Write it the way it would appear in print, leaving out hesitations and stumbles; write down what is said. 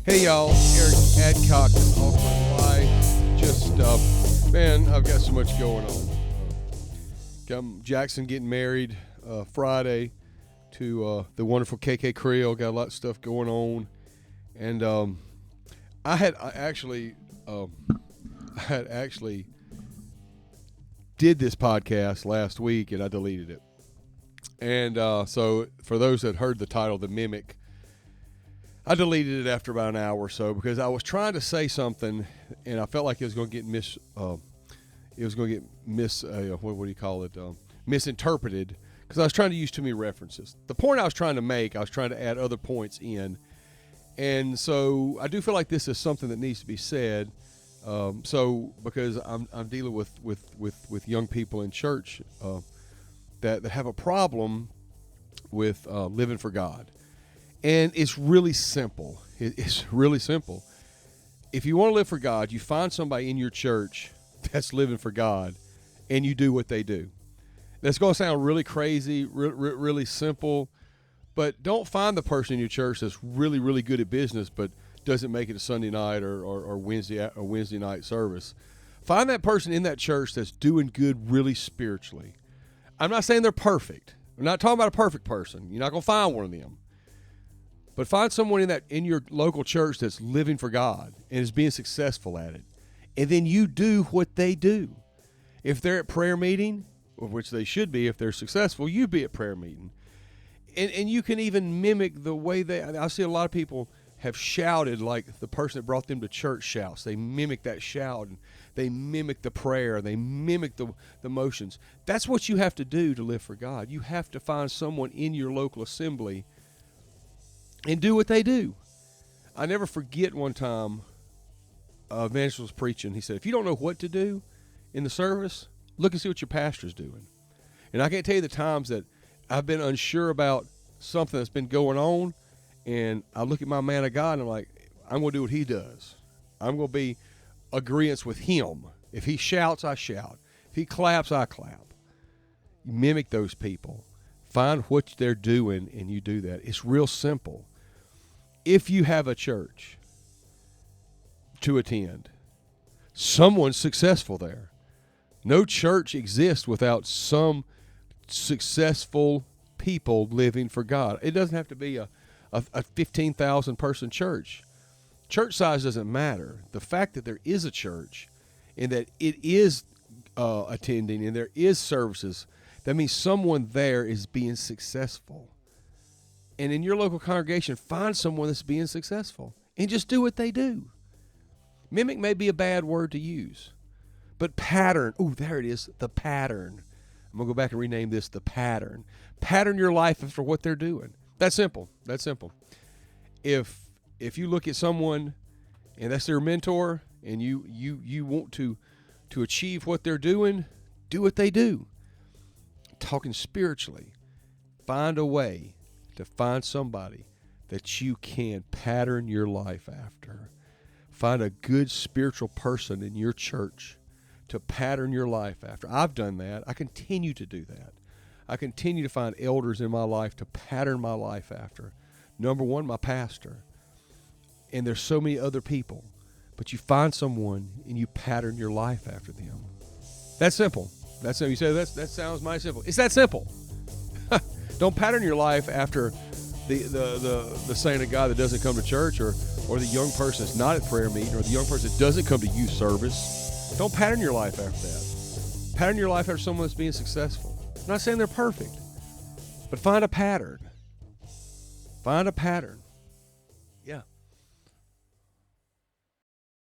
Hey y'all, Eric Adcock, Auckland Live. Man, I've got so much going on. Jackson getting married Friday to the wonderful KK Creel. Got a lot of stuff going on, and I had actually did this podcast last week, and I deleted it. And so for those that heard the title, The Mimic, I deleted it after about an hour or so because I was trying to say something, and I felt like it was going to get misinterpreted because I was trying to use too many references. The point I was trying to make, I was trying to add other points in, and so I do feel like this is something that needs to be said. So because I'm dealing with young people in church that have a problem with living for God. And it's really simple. It's really simple. If you want to live for God, you find somebody in your church that's living for God, and you do what they do. That's going to sound really crazy, really simple, but don't find the person in your church that's really, really good at business but doesn't make it a Sunday night or Wednesday night service. Find that person in that church that's doing good really spiritually. I'm not saying they're perfect. I'm not talking about a perfect person. You're not going to find one of them. But find someone in your local church that's living for God and is being successful at it. And then you do what they do. If they're at prayer meeting, which they should be if they're successful, you be at prayer meeting. And you can even mimic the way I see a lot of people have shouted like the person that brought them to church shouts. They mimic that shout. And they mimic the prayer. They mimic the motions. That's what you have to do to live for God. You have to find someone in your local assembly and do what they do. I never forget one time an evangelist was preaching. He said, if you don't know what to do in the service, look and see what your pastor's doing. And I can't tell you the times that I've been unsure about something that's been going on, and I look at my man of God and I'm like, I'm going to do what he does. I'm going to be agreeance with him. If he shouts, I shout. If he claps, I clap. You mimic those people. Find what they're doing, and you do that. It's real simple. If you have a church to attend, someone's successful there. No church exists without some successful people living for God. It doesn't have to be a 15,000 person church. Church size doesn't matter. The fact that there is a church and that it is attending and there is services, that means someone there is being successful. And in your local congregation, find someone that's being successful and just do what they do. Mimic may be a bad word to use, but pattern, there it is, the pattern. I'm going to go back and rename this the pattern. Pattern your life after what they're doing. That's simple. That's simple. If you look at someone and that's their mentor and you want to achieve what they're doing, do what they do. Talking spiritually, find a way to find somebody that you can pattern your life after. Find a good spiritual person in your church to pattern your life after. I've done that. I continue to do that. I continue to find elders in my life to pattern my life after. Number one, my pastor. And there's so many other people. But you find someone and you pattern your life after them. That's simple. That's simple. You say that sounds mighty simple. It's that simple. Don't pattern your life after the saint of God that doesn't come to church or the young person that's not at prayer meeting or the young person that doesn't come to youth service. Don't pattern your life after that. Pattern your life after someone that's being successful. I'm not saying they're perfect, but find a pattern. Find a pattern.